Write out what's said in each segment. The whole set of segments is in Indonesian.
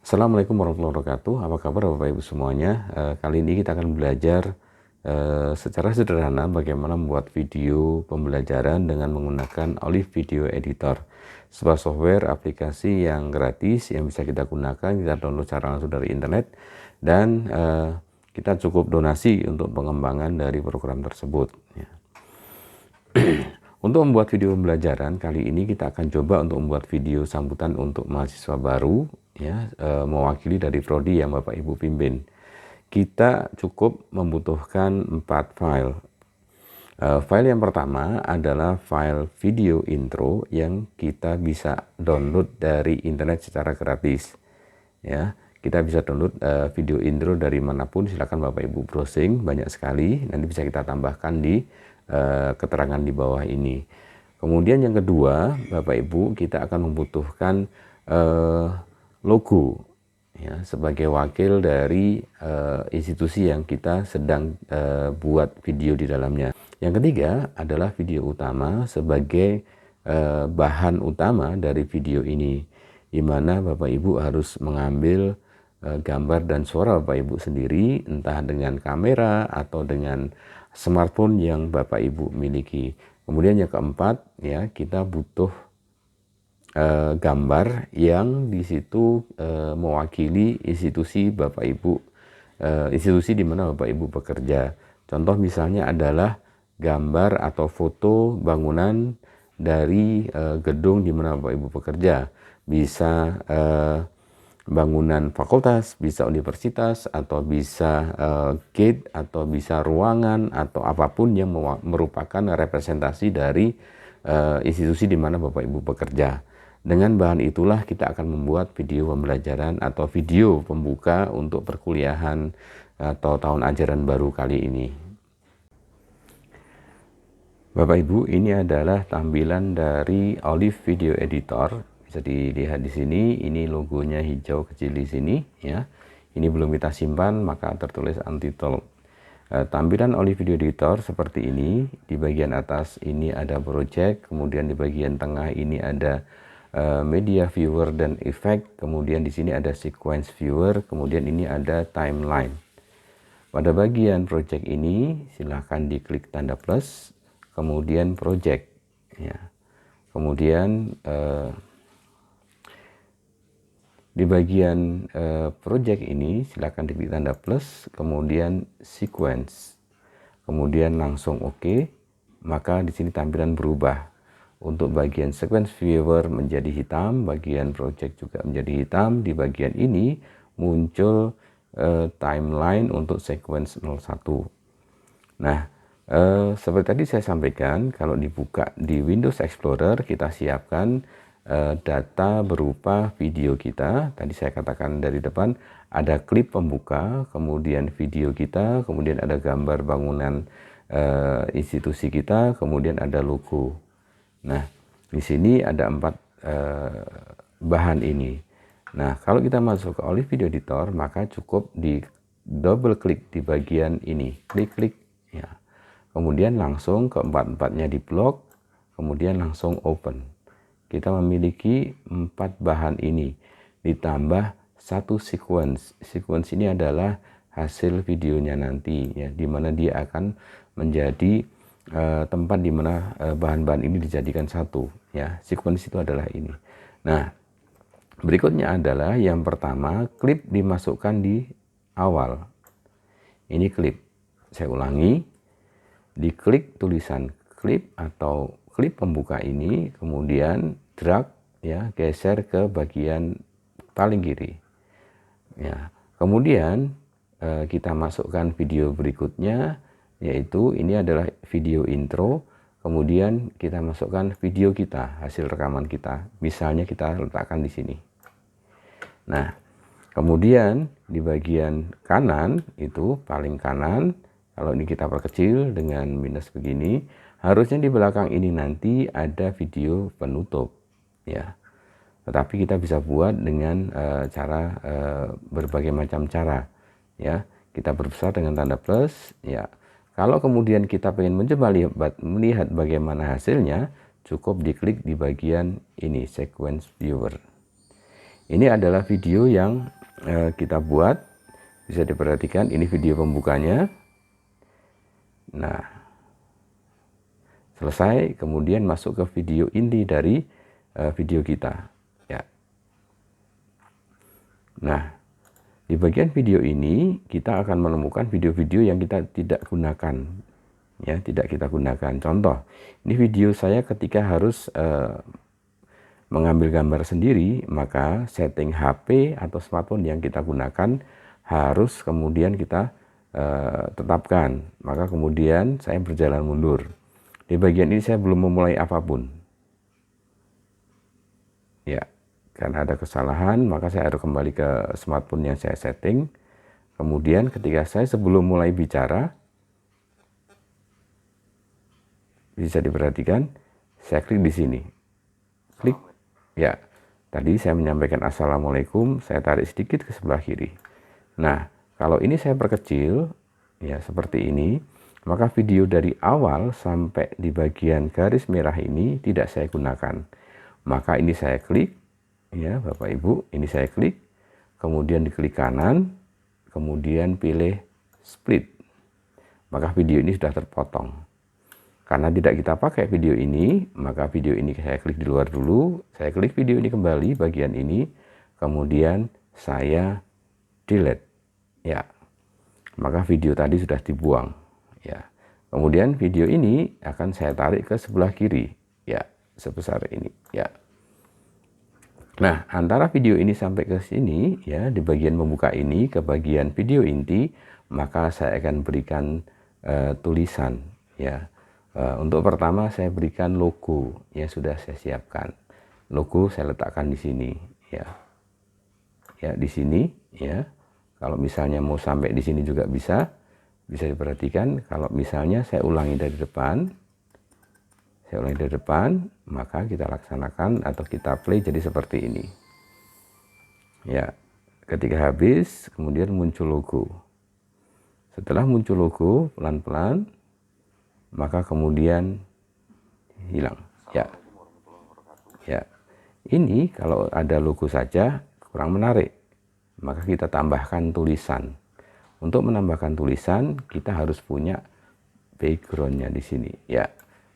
Assalamualaikum warahmatullahi wabarakatuh. Apa kabar Bapak Ibu semuanya? Kali ini kita akan belajar secara sederhana bagaimana membuat video pembelajaran dengan menggunakan Olive Video Editor, sebuah software aplikasi yang gratis yang bisa kita gunakan. Kita download secara langsung dari internet dan kita cukup donasi untuk pengembangan dari program tersebut. Ya. Untuk membuat video pembelajaran kali ini kita akan coba untuk membuat video sambutan untuk mahasiswa baru, ya, mewakili dari prodi yang Bapak Ibu pimpin. Kita cukup membutuhkan 4 file. File yang pertama adalah file video intro yang kita bisa download dari internet secara gratis. Ya, kita bisa download video intro dari manapun. Silakan Bapak Ibu browsing, banyak sekali. Nanti bisa kita tambahkan di keterangan di bawah ini. Kemudian yang kedua, Bapak Ibu, kita akan membutuhkan logo, ya, sebagai wakil dari institusi yang kita sedang buat video di dalamnya. Yang ketiga adalah video utama sebagai bahan utama dari video ini, di mana Bapak Ibu harus mengambil gambar dan suara Bapak Ibu sendiri, entah dengan kamera atau dengan smartphone yang Bapak Ibu miliki. Kemudian yang keempat, ya, kita butuh gambar yang di situ mewakili institusi Bapak Ibu, institusi di mana Bapak Ibu bekerja. Contoh misalnya adalah gambar atau foto bangunan dari gedung di mana Bapak Ibu bekerja. Bisa bangunan fakultas, bisa universitas, atau bisa gate, atau bisa ruangan, atau apapun yang merupakan representasi dari institusi di mana Bapak Ibu bekerja. Dengan bahan itulah kita akan membuat video pembelajaran atau video pembuka untuk perkuliahan atau tahun ajaran baru kali ini. Bapak Ibu, ini adalah tampilan dari Olive Video Editor. Bisa dilihat di sini, ini logonya hijau kecil di sini, ya. Ini belum kita simpan, maka tertulis untitled. Tampilan Olive Video Editor seperti ini. Di bagian atas ini ada project, kemudian di bagian tengah ini ada media viewer dan effect, kemudian di sini ada sequence viewer, kemudian ini ada timeline. Pada bagian project ini silahkan diklik tanda plus, kemudian project, ya. Kemudian di bagian project ini silahkan diklik tanda plus, kemudian sequence, kemudian langsung OK. Maka di sini tampilan berubah. Untuk bagian sequence viewer menjadi hitam, bagian project juga menjadi hitam. Di bagian ini muncul timeline untuk sequence 01. Nah, seperti tadi saya sampaikan, kalau dibuka di Windows Explorer, kita siapkan data berupa video kita. Tadi saya katakan dari depan ada klip pembuka, kemudian video kita, kemudian ada gambar bangunan institusi kita, kemudian ada logo. Nah, di sini ada 4 bahan ini. Nah, kalau kita masuk ke Olive Video Editor, maka cukup di double klik di bagian ini, klik-klik, ya. Kemudian langsung ke 4-4-nya di blok, kemudian langsung open. Kita memiliki 4 bahan ini, ditambah 1 sequence. Sequence ini adalah hasil videonya nanti, ya, di mana dia akan menjadi tempat di mana bahan-bahan ini dijadikan satu, ya. Sequence itu adalah ini. Nah, berikutnya adalah yang pertama, klip dimasukkan di awal. Ini klip. Saya ulangi, diklik tulisan klip atau klip pembuka ini, kemudian drag, ya, geser ke bagian paling kiri, ya. Kemudian kita masukkan video berikutnya, yaitu ini adalah video intro. Kemudian kita masukkan video kita, hasil rekaman kita. Misalnya kita letakkan di sini. Nah, kemudian di bagian kanan itu paling kanan, kalau ini kita perkecil dengan minus begini, harusnya di belakang ini nanti ada video penutup, ya. Tetapi kita bisa buat dengan cara berbagai macam cara, ya. Kita berbesar dengan tanda plus, ya. Kalau kemudian kita ingin mencoba melihat bagaimana hasilnya, cukup diklik di bagian ini, sequence viewer. Ini adalah video yang kita buat, bisa diperhatikan, ini video pembukanya. Nah, selesai, kemudian masuk ke video inti dari video kita. Ya. Nah, di bagian video ini kita akan menemukan video-video yang kita tidak gunakan, ya, tidak kita gunakan. Contoh, ini video saya ketika harus mengambil gambar sendiri, maka setting HP atau smartphone yang kita gunakan harus kemudian kita tetapkan. Maka kemudian saya berjalan mundur. Di bagian ini saya belum memulai apapun. Ya, karena ada kesalahan, maka saya harus kembali ke smartphone yang saya setting. Kemudian ketika saya sebelum mulai bicara, bisa diperhatikan, saya klik di sini. Klik, ya. Tadi saya menyampaikan Assalamualaikum, saya tarik sedikit ke sebelah kiri. Nah, kalau ini saya perkecil, ya seperti ini, maka video dari awal sampai di bagian garis merah ini tidak saya gunakan. Maka ini saya klik, ya Bapak Ibu, ini saya klik, kemudian diklik kanan, kemudian pilih split. Maka video ini sudah terpotong. Karena tidak kita pakai video ini, maka video ini saya klik di luar dulu, saya klik video ini kembali, bagian ini, kemudian saya delete. Ya, maka video tadi sudah dibuang. Ya, kemudian video ini akan saya tarik ke sebelah kiri, ya, sebesar ini, ya. Nah, antara video ini sampai ke sini, ya, di bagian pembuka ini ke bagian video inti, maka saya akan berikan tulisan, ya. Untuk pertama saya berikan logo yang sudah saya siapkan. Logo saya letakkan di sini, ya. Ya, di sini, ya. Kalau misalnya mau sampai di sini juga bisa diperhatikan. Kalau misalnya saya ulangi dari depan, maka kita laksanakan atau kita play jadi seperti ini. Ya, ketika habis, kemudian muncul logo. Setelah muncul logo, pelan-pelan, maka kemudian hilang. Ya, ya. Ini kalau ada logo saja kurang menarik, maka kita tambahkan tulisan. Untuk menambahkan tulisan, kita harus punya backgroundnya di sini. Ya,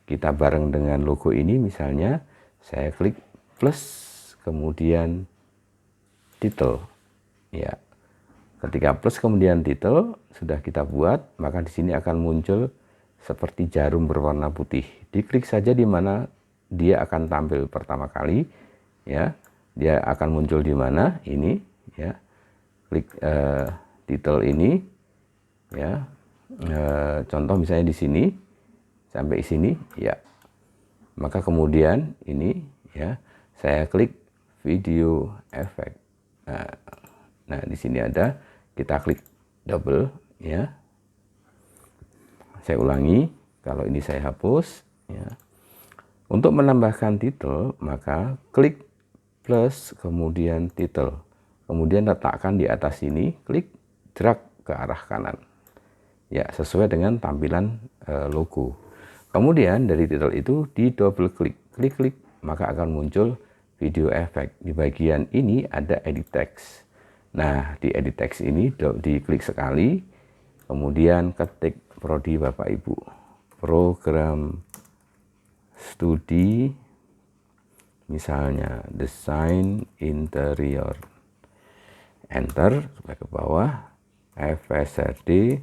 kita bareng dengan logo ini, misalnya saya klik plus, kemudian title. Ya, ketika plus kemudian title sudah kita buat, maka di sini akan muncul seperti jarum berwarna putih. Diklik saja di mana dia akan tampil pertama kali. Ya, dia akan muncul di mana ini. Ya, klik title ini, ya. Contoh misalnya di sini sampai sini, ya. Maka kemudian ini, ya, saya klik video effect. Nah, di sini ada, kita klik double, ya. Saya ulangi, kalau ini saya hapus, ya. Untuk menambahkan title, maka klik plus kemudian title. Kemudian letakkan di atas sini, klik drag ke arah kanan. Ya, sesuai dengan tampilan logo. Kemudian dari title itu di double klik, klik, maka akan muncul video effect. Di bagian ini ada edit text. Nah, di edit text ini diklik sekali, kemudian ketik prodi Bapak Ibu. Program studi, misalnya desain interior. Enter, sampai ke bawah, FSRD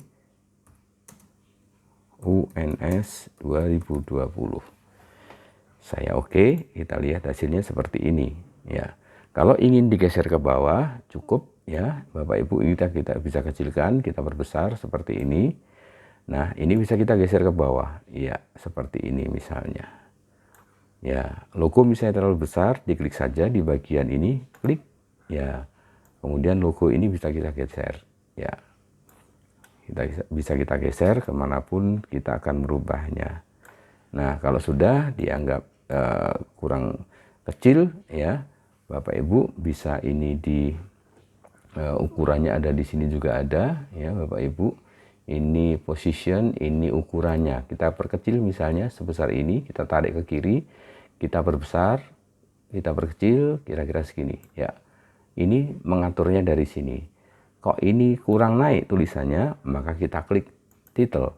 UNS 2020. Saya oke, kita lihat hasilnya seperti ini, ya. Kalau ingin digeser ke bawah cukup, ya Bapak Ibu, ini kita bisa kecilkan, kita perbesar seperti ini. Nah, ini bisa kita geser ke bawah, ya, seperti ini misalnya. Ya, logo misalnya terlalu besar, diklik saja di bagian ini, klik, ya. Kemudian logo ini bisa kita geser, ya. Bisa kita geser kemanapun kita akan merubahnya. Nah, kalau sudah dianggap kurang kecil, ya Bapak Ibu bisa ini di ukurannya ada di sini juga ada, ya Bapak Ibu. Ini position, ini ukurannya. Kita perkecil misalnya sebesar ini, kita tarik ke kiri, kita perbesar, kita perkecil kira-kira segini, ya. ini mengaturnya dari sini. Kok ini kurang naik tulisannya, maka kita klik title.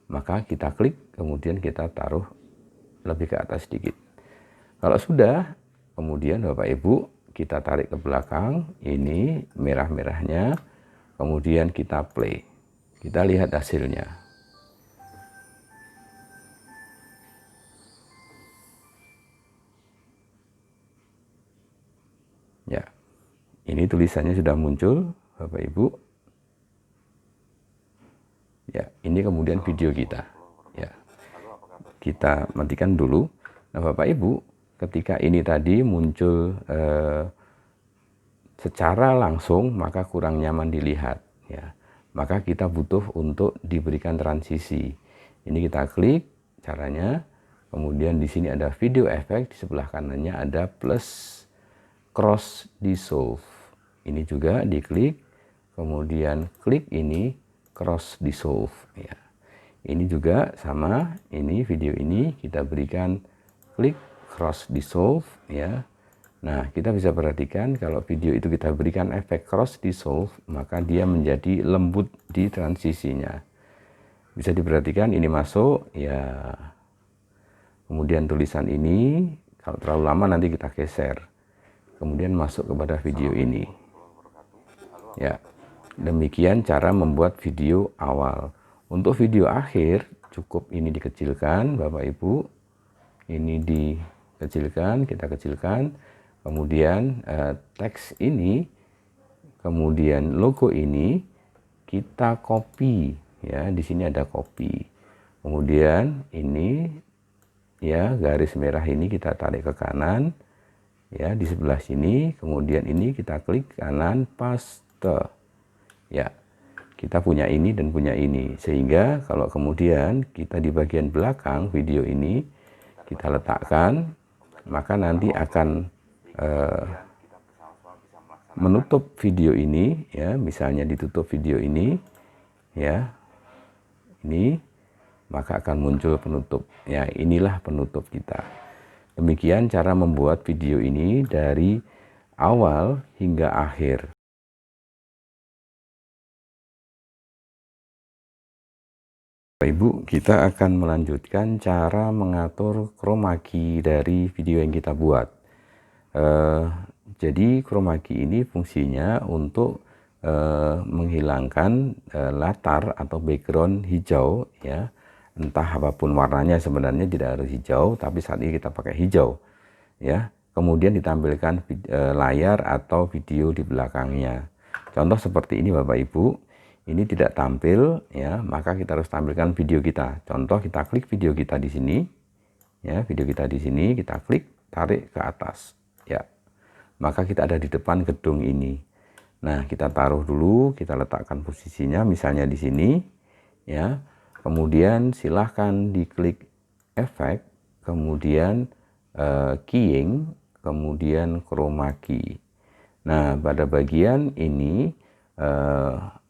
Maka kita klik, kemudian kita taruh lebih ke atas sedikit. Kalau sudah, kemudian Bapak Ibu, kita tarik ke belakang, ini merah-merahnya, kemudian kita play. Kita lihat hasilnya. Ya, ini tulisannya sudah muncul, Bapak Ibu. Ya, ini kemudian video kita. Ya, kita matikan dulu. Nah, Bapak Ibu, ketika ini tadi muncul secara langsung, maka kurang nyaman dilihat. Ya, maka kita butuh untuk diberikan transisi. Ini kita klik caranya. Kemudian di sini ada video effect, di sebelah kanannya ada plus cross dissolve. Ini juga diklik, kemudian klik ini cross dissolve. Ya. Ini juga sama, ini video ini kita berikan klik cross dissolve. Ya. Nah, kita bisa perhatikan kalau video itu kita berikan efek cross dissolve, maka dia menjadi lembut di transisinya. Bisa diperhatikan ini masuk, ya. Kemudian tulisan ini, kalau terlalu lama nanti kita geser. Kemudian masuk kepada video ini. Ya, demikian cara membuat video awal. Untuk video akhir, cukup ini dikecilkan, Bapak Ibu. Ini dikecilkan, kita kecilkan. Kemudian teks ini, kemudian logo ini, kita copy. Ya, di sini ada copy. Kemudian ini, ya, garis merah ini kita tarik ke kanan. Ya, di sebelah sini, kemudian ini kita klik kanan paste. Ya, kita punya ini dan punya ini, sehingga kalau kemudian kita di bagian belakang video ini kita letakkan, maka nanti akan menutup video ini. Ya, misalnya ditutup video ini, ya, ini, maka akan muncul penutup. Ya, inilah penutup kita. Demikian cara membuat video ini dari awal hingga akhir. Bapak Ibu, kita akan melanjutkan cara mengatur chroma key dari video yang kita buat. Jadi chroma key ini fungsinya untuk menghilangkan latar atau background hijau, ya. Entah apapun warnanya, sebenarnya tidak harus hijau, tapi saat ini kita pakai hijau, ya. Kemudian ditampilkan layar atau video di belakangnya. Contoh seperti ini Bapak Ibu, ini tidak tampil, ya, maka kita harus tampilkan video kita. Contoh, kita klik video kita di sini, ya, video kita di sini, kita klik, tarik ke atas, ya, maka kita ada di depan gedung ini. Nah, kita taruh dulu, kita letakkan posisinya, misalnya di sini, ya. Kemudian silahkan diklik efek, kemudian keying, kemudian chroma key. Nah, pada bagian ini,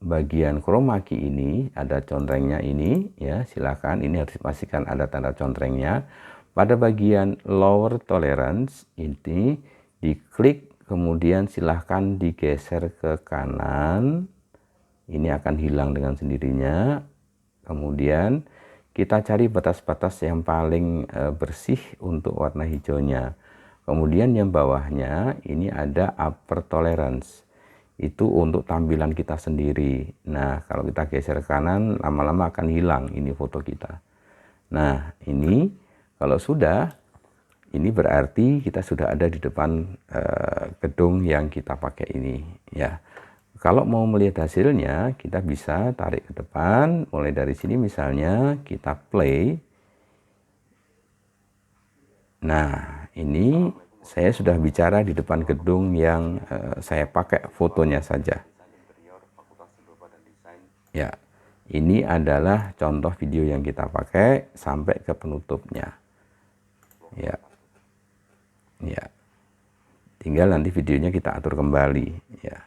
bagian chroma key ini ada contrengnya ini, ya, silakan, ini harus dipastikan ada tanda contrengnya. Pada bagian lower tolerance ini diklik, kemudian silahkan digeser ke kanan, ini akan hilang dengan sendirinya. Kemudian kita cari batas-batas yang paling bersih untuk warna hijaunya. Kemudian yang bawahnya ini ada upper tolerance, itu untuk tampilan kita sendiri. Nah, kalau kita geser ke kanan, lama-lama akan hilang ini foto kita. Nah, ini kalau sudah, ini berarti kita sudah ada di depan gedung yang kita pakai ini, ya. Kalau mau melihat hasilnya, kita bisa tarik ke depan, mulai dari sini misalnya, kita play. Nah, ini saya sudah bicara di depan gedung yang saya pakai fotonya saja. Ya, ini adalah contoh video yang kita pakai sampai ke penutupnya. Ya, ya, tinggal nanti videonya kita atur kembali, ya.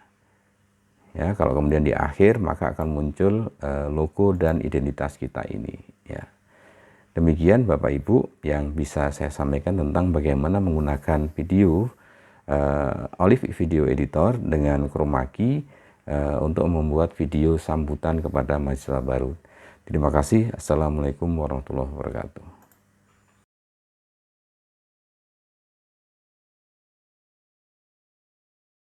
Ya, kalau kemudian di akhir, maka akan muncul logo dan identitas kita ini, ya. Demikian Bapak Ibu yang bisa saya sampaikan tentang bagaimana menggunakan video Olive Video Editor dengan chroma key untuk membuat video sambutan kepada mahasiswa baru. Terima kasih. Assalamualaikum warahmatullahi wabarakatuh.